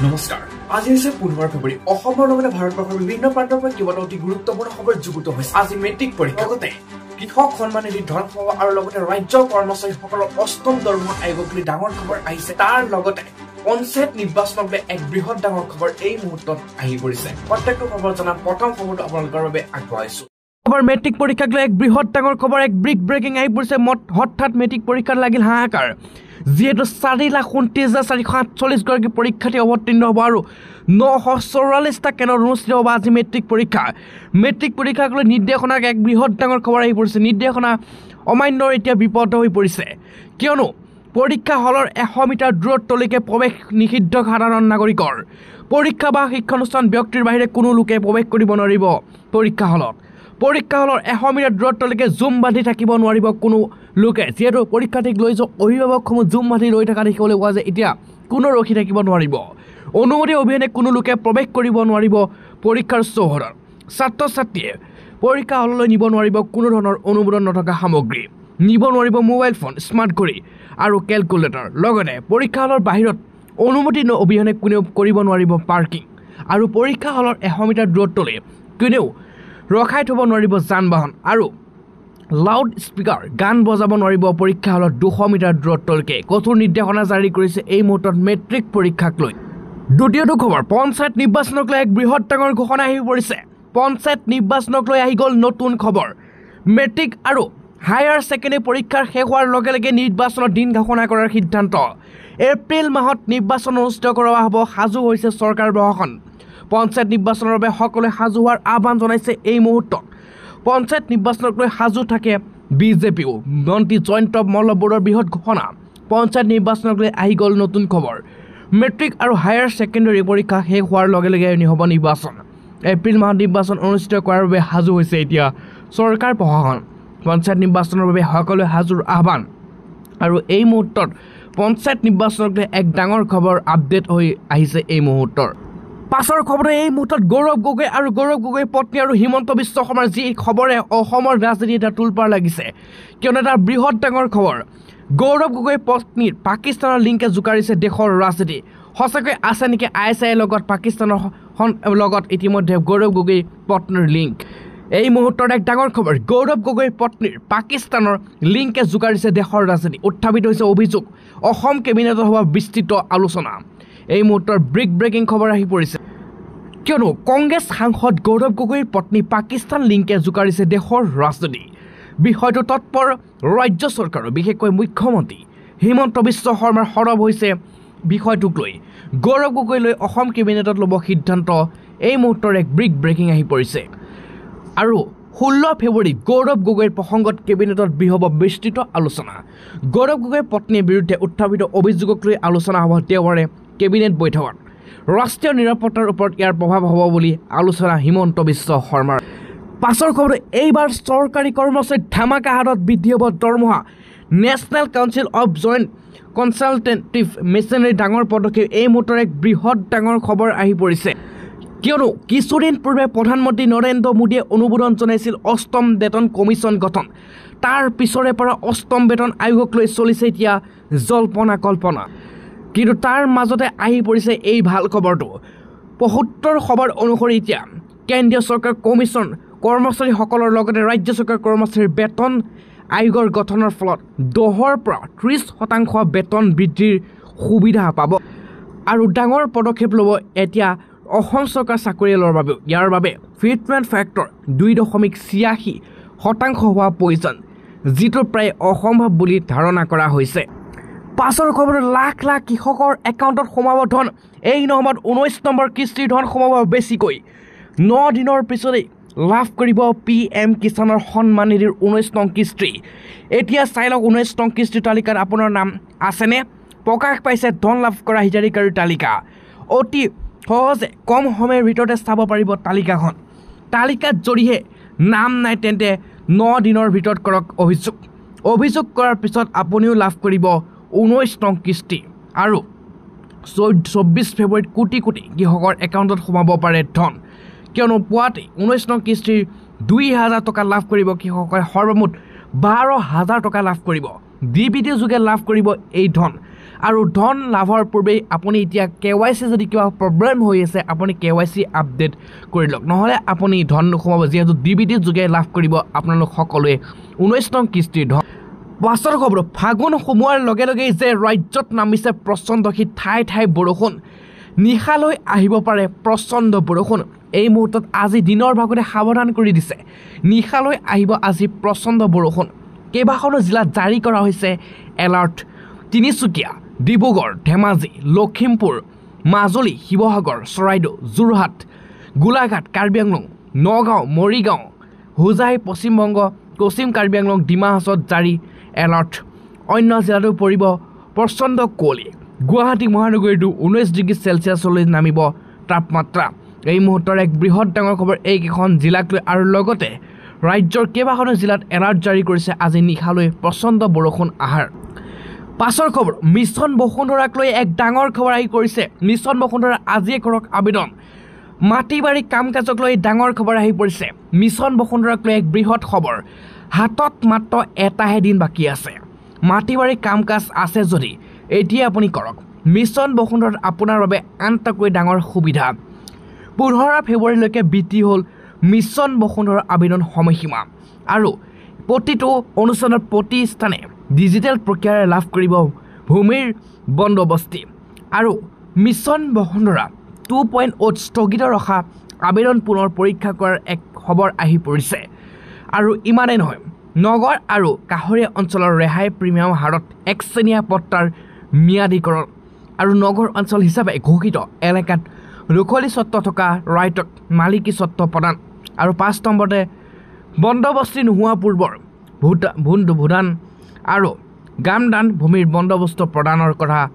নমস্কাৰ আজি হৈছে 15 ফেব্ৰুৱাৰী অসমৰ লগতে ভাৰতবৰ্ষৰ বিভিন্ন প্ৰান্তৰ পৰা কেইবাটাও অতি গুৰুত্বপূৰ্ণ খবৰ যুগুত হৈছে আজি মেট্ৰিক পৰীক্ষা লগতে কৃষক সন্মান নিধি ধন পাব আৰু লগতে ৰাজ্য কৰ্মচাৰীসকলৰ অষ্টম দৰমহা আয়োগক লৈ ডাঙৰ খবৰ আহিছে তাৰ লগতে পঞ্চায়ত নিৰ্বাচনক লৈ এক বৃহৎ ডাঙৰ খবৰ এই মুহূৰ্তত আহি পৰিছে প্ৰত্যেকটো খবৰ জনা প্ৰথম খবৰটো আপোনালোকৰ বাবে আগবঢ়াইছো খবৰ মেট্ৰিক পৰীক্ষাক লৈ এক বৃহৎ ডাঙৰ খবৰ এক ব্ৰেকিং আহি পৰিছে হঠাৎ মেট্ৰিক পৰীক্ষাত লাগিল হাহাকাৰ যেহেতু 4,29,447 গৰাকী পৰীক্ষাৰ্থী অৱতীৰ্ণ হ'ব আৰু 944টা কেন্দ্ৰত অনুষ্ঠিত হ'ব আজি মেট্ৰিক পৰীক্ষাক লৈ নিৰ্দেশনাক এক বৃহৎ ডাঙৰ খবৰ আহি পৰিছে নিৰ্দেশনা অমান্যৰ এতিয়া বিপদ হৈ পৰিছে কিয়নো পৰীক্ষা হলৰ 100 মিটাৰ দূৰত্বলৈকে প্ৰৱেশ নিষিদ্ধ সাধাৰণ নাগৰিকৰ পৰীক্ষা বা শিক্ষানুষ্ঠান ব্যক্তিৰ বাহিৰে কোনো লোকে প্ৰৱেশ কৰিব নোৱাৰিব পৰীক্ষা হলৰ 100 মিটাৰ দূৰত্বলৈকে জুম বান্ধি থাকিব নোৱাৰিব কোনো লোকে যেহেতু পৰীক্ষাৰ্থীক লৈ যোৱা অভিভাৱকসমূহ জুম বান্ধি লৈ থকা দেখিবলৈ পোৱা যায় এতিয়া কোনো ৰখি থাকিব নোৱাৰিব অনুমতি অবিহনে কোনো লোকে প্ৰৱেশ কৰিব নোৱাৰিব পৰীক্ষাৰ চৌহদত ছাত্ৰ ছাত্ৰীয়ে পৰীক্ষা হললৈ নিব নোৱাৰিব কোনো ধৰণৰ অনুমোদন নথকা সামগ্ৰী নিব নোৱাৰিব মোবাইল ফোন স্মাৰ্ট ঘড়ী আৰু কেলকুলেটৰ লগতে পৰীক্ষা হলৰ বাহিৰত অনুমতি অবিহনে কোনেও কৰিব নোৱাৰিব পাৰ্কিং আৰু পৰীক্ষা হলৰ 100 মিটাৰ দূৰত্বলৈ কোনেও ৰখাই থব নোৱাৰিব যান বাহন আৰু লাউড স্পিকাৰ গান বজাব নোৱাৰিব পৰীক্ষা হলত 200 মিটাৰ দূৰত্বলৈকে কঠোৰ নিৰ্দেশনা জাৰি কৰিছে এই মুহূৰ্তত মেট্ৰিক পৰীক্ষাক লৈ দ্বিতীয়টো খবৰ পঞ্চায়ত নিৰ্বাচনক লৈ এক বৃহৎ ডাঙৰ ঘোষণা আহি পৰিছে পঞ্চায়ত নিৰ্বাচনক লৈ আহি গ'ল নতুন খবৰ মেট্ৰিক আৰু হায়াৰ ছেকেণ্ডেৰী পৰীক্ষাৰ শেষ হোৱাৰ লগে লগে নিৰ্বাচনৰ দিন ঘোষণা কৰাৰ সিদ্ধান্ত এপ্ৰিল মাহত নিৰ্বাচন অনুষ্ঠিত কৰা হ'ব সাজু হৈছে চৰকাৰ প্ৰশাসন পঞ্চায়ত নিৰ্বাচনৰ বাবে সকলোৱে সাজু হোৱাৰ আহ্বান জনাইছে এই মুহূৰ্তত পঞ্চায়ত নিৰ্বাচনক লৈ সাজু থাকে বিজেপিও মন্ত্ৰী জয়ন্ত মল্লবৰৰ বৃহৎ ঘোষণা পঞ্চায়ত নিৰ্বাচনক লৈ আহি গ'ল নতুন খবৰ মেট্ৰিক আৰু হায়াৰ ছেকেণ্ডেৰী পৰীক্ষা শেষ হোৱাৰ লগে লগে হ'ব নিৰ্বাচন এপ্ৰিল মাহত নিৰ্বাচন অনুষ্ঠিত কৰাৰ বাবে সাজু হৈছে এতিয়া চৰকাৰ প্ৰশাসন পঞ্চায়ত নিৰ্বাচনৰ বাবে সকলোৱে সাজুৰ আহ্বান আৰু এই মুহূৰ্তত পঞ্চায়ত নিৰ্বাচনক লৈ এক ডাঙৰ খবৰ আপডেট হৈ আহিছে এই মুহূৰ্তৰ পাছৰ খবৰে এই মুহূৰ্তত গৌৰৱ গগৈ আৰু গৌৰৱ গগৈৰ পত্নী আৰু হিমন্ত বিশ্ব শৰ্মাৰ যি খবৰে অসমৰ ৰাজনীতি এটা তোলপাৰ লাগিছে কিয়নো এটা বৃহৎ ডাঙৰ খবৰ গৌৰৱ গগৈৰ পত্নীৰ পাকিস্তানৰ লিংকে জোকাৰিছে দেশৰ ৰাজনীতি সঁচাকৈ আছে নেকি ISIৰ লগত পাকিস্তানৰ লগত ইতিমধ্যে গৌৰৱ গগৈৰ পত্নীৰ লিংক এই মুহূৰ্তৰ এক ডাঙৰ খবৰ গৌৰৱ গগৈৰ পত্নীৰ পাকিস্তানৰ লিংকে জোকাৰিছে দেশৰ ৰাজনীতি উত্থাপিত হৈছে অভিযোগ অসম কেবিনেটত হ'ব বিস্তৃত আলোচনা এই মুহূৰ্তৰ ব্ৰেকিং খবৰ আহি পৰিছে কিয়নো কংগ্ৰেছ সাংসদ গৌৰৱ গগৈৰ পত্নী পাকিস্তান লিংকে জোকাৰিছে দেশৰ ৰাজনীতি বিষয়টো তৎপৰ ৰাজ্য চৰকাৰৰ বিশেষকৈ মুখ্যমন্ত্ৰী হিমন্ত বিশ্ব শৰ্মাৰ সৰব হৈছে বিষয়টোক লৈ গৌৰৱ গগৈ লৈ অসম কেবিনেটত ল'ব সিদ্ধান্ত এই মুহূৰ্তৰ এক ব্ৰেকিং আহি পৰিছে আৰু 16 ফেব্ৰুৱাৰীত গৌৰৱ গগৈৰ প্ৰসংগত কেবিনেটত হ'ব বিস্তৃত আলোচনা গৌৰৱ গগৈৰ পত্নীৰ বিৰুদ্ধে উত্থাপিত অভিযোগক লৈ আলোচনা হ'ব দেওবাৰে কেবিনেট বৈঠকত ৰাষ্ট্ৰীয় নিৰাপত্তাৰ ওপৰত ইয়াৰ প্ৰভাৱ হ'ব বুলি আলোচনা হিমন্ত বিশ্ব শৰ্মাৰ পাছৰ খবৰ এইবাৰ চৰকাৰী কৰ্মচাৰীৰ ধামাকা হাৰত বৃদ্ধি হ'ব দৰমহা national council of joint consultative machinery ডাঙৰ পদক্ষেপ এই মুহূৰ্তৰ এক বৃহৎ ডাঙৰ খবৰ আহি পৰিছে কিয়নো কিছুদিন পূৰ্বে প্ৰধানমন্ত্ৰী নৰেন্দ্ৰ মোদীয়ে অনুমোদন জনাইছিল অষ্টম বেতন কমিশ্যন গঠন তাৰ পিছৰে পৰা অষ্টম বেতন আয়োগক লৈ চলিছে এতিয়া জল্পনা কল্পনা কিন্তু তাৰ মাজতে আহি পৰিছে এই ভাল খবৰটো 75 খবৰ অনুসৰি এতিয়া কেন্দ্ৰীয় চৰকাৰ কমিশ্যন কৰ্মচাৰীসকলৰ লগতে ৰাজ্য চৰকাৰ কৰ্মচাৰীৰ বেতন আয়োগৰ গঠনৰ ফলত 10ৰ পৰা 30% বেতন বৃদ্ধিৰ সুবিধা পাব আৰু ডাঙৰ পদক্ষেপ ল'ব এতিয়া অসম চৰকাৰ চাকৰিয়ালৰ বাবে ইয়াৰ বাবে ফিটমেণ্ট ফেক্টৰ 2.86% হোৱা প্ৰয়োজন যিটো প্ৰায় অসম্ভৱ বুলি ধাৰণা কৰা হৈছে পাছৰ খবৰ লাখ লাখ কৃষকৰ একাউণ্টত সোমাব ধন এই নহমত 19 নম্বৰ কিস্তিৰ ধন সোমাব বেছিকৈ 9 দিনৰ পিছতেই লাভ কৰিব PM কিষাণৰ সন্মান নিধিৰ 19 নং কিস্তি এতিয়া চাই লওক 19 নং কিস্তিৰ তালিকাত আপোনাৰ নাম আছেনে প্ৰকাশ পাইছে ধন লাভ কৰা হিতাধিকাৰীৰ তালিকা অতি সহজে কম সময়ৰ ভিতৰতে চাব পাৰিব তালিকাত যদিহে নাম নাই তেন্তে 9 দিনৰ ভিতৰত কৰক অভিযোগ কৰাৰ পিছত আপুনিও লাভ কৰিব 19 নং কিস্তি আৰু 24 ফেব্ৰুৱাৰীত কোটি কৃষকৰ একাউণ্টত সোমাব পাৰে ধন কিয়নো পুৱাতে 19 নং কিস্তিৰ 2,000 টকা লাভ কৰিব কৃষকসকলে সৰ্বমুঠ 12,000 টকা লাভ কৰিব DBT যোগে লাভ কৰিব এই ধন আৰু ধন লাভৰ পূৰ্বে আপুনি এতিয়া KYC যদি কিবা প্ৰব্লেম হৈ আছে আপুনি KYC আপডেট কৰি লওক নহলে আপুনি ধন নোসোমাব যেহেতু DBT যোগে লাভ কৰিব আপোনালোক সকলোৱে 19 নং কিস্তিৰ ধন পাছৰ খবৰ ফাগুন সোমোৱাৰ লগে লগে যে ৰাজ্যত নামিছে প্ৰচণ্ড শীত ঠাই ঠাই বৰষুণ নিশালৈ আহিব পাৰে প্ৰচণ্ড বৰষুণ এই মুহূৰ্তত আজি দিনৰ ভাগতে সাৱধান কৰি দিছে নিশালৈ আহিব আজি প্ৰচণ্ড বৰষুণ কেইবাখনো জিলাত জাৰি কৰা হৈছে এলাৰ্ট তিনিচুকীয়া ডিব্ৰুগড় ধেমাজি লখিমপুৰ মাজুলী শিৱসাগৰ চৰাইদেউ যোৰহাট গোলাঘাট কাৰ্বি আংলং নগাঁও মৰিগাঁও হোজাই পশ্চিমবংগ পশ্চিম কাৰ্বি আংলং ডিমা হাছাওত জাৰি এলাৰ্ট অন্য জিলাতো পৰিব প্ৰচণ্ড কুঁৱলী গুৱাহাটী মহানগৰীতো 19 ডিগ্ৰী চেলচিয়াছলৈ নামিব তাপমাত্ৰা এই মুহূৰ্তৰ এক বৃহৎ ডাঙৰ খবৰ এইকেইখন জিলাক লৈ আৰু লগতে ৰাজ্যৰ কেইবাখনো জিলাত এলাৰ্ট জাৰি কৰিছে আজি নিশালৈ প্ৰচণ্ড বৰষুণ আহাৰ পাছৰ খবৰ মিছন বসুন্ধৰাক লৈ এক ডাঙৰ খবৰ আহি কৰিছে মিছন বসুন্ধৰা আজিয়ে কৰক আবেদন মাটিবাৰী কাম কাজক লৈ ডাঙৰ খবৰ আহি পৰিছে মিছন বসুন্ধৰাক লৈ এক বৃহৎ খবৰ হাতত মাত্ৰ এটাহে দিন বাকী আছে মাটিবাৰী কাম কাজ আছে যদি এতিয়া আপুনি কৰক মিছন বসুন্ধৰাত আপোনাৰ বাবে আনটাকৈ ডাঙৰ সুবিধা 15 ফেব্ৰুৱাৰীলৈকে বিতি হ'ল মিছন বসুন্ধৰাৰ আবেদন সময়সীমা আৰু প্ৰতিটো অনুষ্ঠানৰ প্ৰতিষ্ঠানে ডিজিটেল প্ৰক্ৰিয়াৰে লাভ কৰিব ভূমিৰ বন্দোবস্তি আৰু মিছন বসুন্ধৰা 2.0 স্থগিত ৰখা আবেদন পুনৰ পৰীক্ষা কৰাৰ এক খবৰ আহি পৰিছে আৰু ইমানেই নহয় নগৰ আৰু কাষৰীয়া অঞ্চলৰ ৰেহাই প্ৰিমিয়াম হাৰত এক শ্ৰেণীয়া পট্টাৰ ম্যাদীকৰণ আৰু নগৰ অঞ্চল হিচাপে ঘোষিত এলেকাত ৰখলি স্বত্ব থকা ৰাইটক মালিকী স্বত্ব প্ৰদান আৰু 5 নম্বৰতে বন্দোবস্তি নোহোৱা পূৰ্বৰ ভূদান আৰু গামদান ভূমিৰ বন্দোবস্ত প্ৰদানৰ কথা